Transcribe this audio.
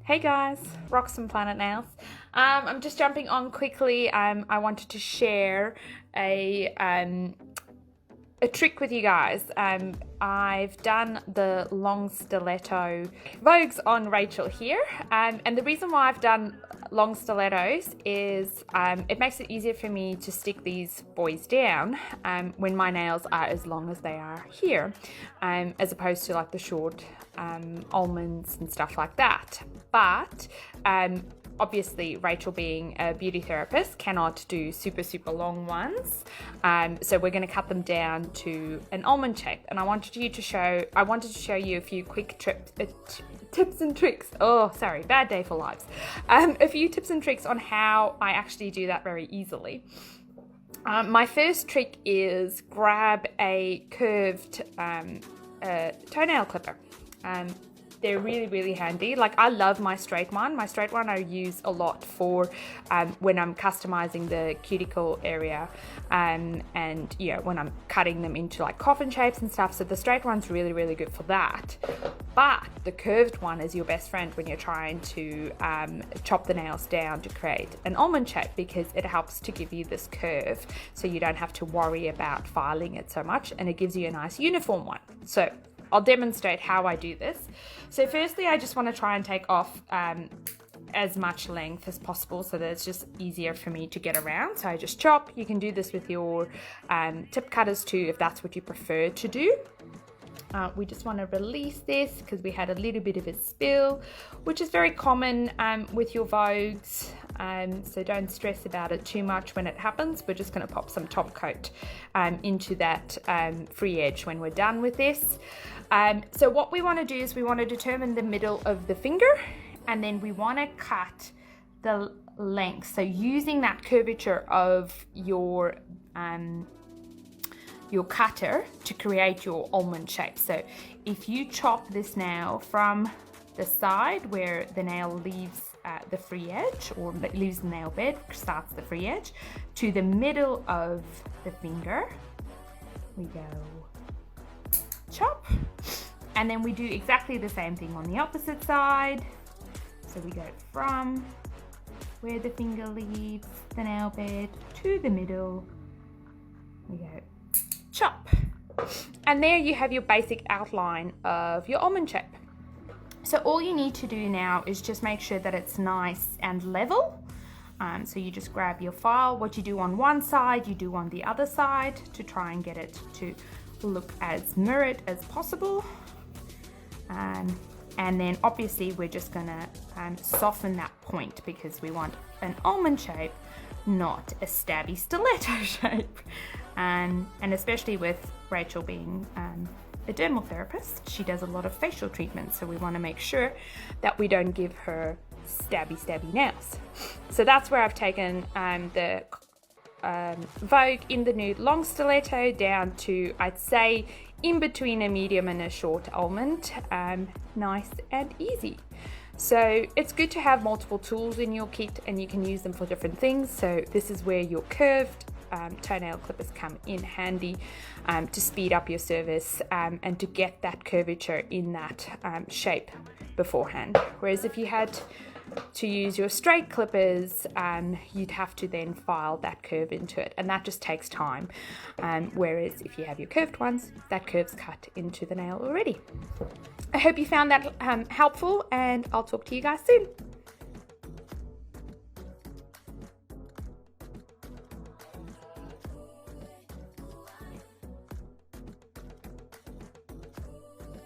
Hey guys, Rocks and Planet Nails. I'm just jumping on quickly. I wanted to share a trick with you guys. I've done the long stiletto Vogues on Rachel here, and the reason why I've done long stilettos is it makes it easier for me to stick these boys down when my nails are as long as they are here, as opposed to like the short almonds and stuff like that. But obviously, Rachel being a beauty therapist cannot do super long ones, so we're going to cut them down to an almond shape. And I wanted to show you a few quick tips and tricks. Oh, sorry, bad day for lives. A few tips and tricks on how I actually do that very easily. My first trick is grab a curved toenail clipper. They're really handy. Like, I love my straight one. My straight one I use a lot for when I'm customizing the cuticle area and when I'm cutting them into like coffin shapes and stuff. So the straight one's really good for that. But the curved one is your best friend when you're trying to chop the nails down to create an almond shape, because it helps to give you this curve so you don't have to worry about filing it so much, and it gives you a nice uniform one. So I'll demonstrate how I do this. So firstly, I just want to try and take off as much length as possible so that it's just easier for me to get around. So I just chop. You can do this with your tip cutters too, if that's what you prefer to do. We just want to release this because we had a little bit of a spill, which is very common with your Vogues. So don't stress about it too much when it happens. We're just going to pop some top coat into that free edge when we're done with this. So what we want to do is we want to determine the middle of the finger, and then we want to cut the length. So using that curvature of your cutter to create your almond shape. So if you chop this nail from the side where the nail leaves the free edge, or leaves the nail bed, starts the free edge, to the middle of the finger, we go chop, and then we do exactly the same thing on the opposite side. So we go from where the finger leaves the nail bed to the middle, we go chop, and there you have your basic outline of your almond shape. So all you need to do now is just make sure that it's nice and level. So you just grab your file. What you do on one side, you do on the other side to try and get it to look as mirrored as possible. And then obviously we're just gonna soften that point, because we want an almond shape, not a stabby stiletto shape. And especially with Rachel being a dermal therapist, she does a lot of facial treatments, so we want to make sure that we don't give her stabby nails. So that's where I've taken the Vogue in the nude long stiletto down to, I'd say, in between a medium and a short almond. Nice and easy. So it's good to have multiple tools in your kit, and you can use them for different things. So this is where your curved toenail clippers come in handy to speed up your service and to get that curvature in that shape beforehand. Whereas if you had to use your straight clippers, you'd have to then file that curve into it, and that just takes time. Whereas if you have your curved ones, that curve's cut into the nail already. I hope you found that helpful, and I'll talk to you guys soon.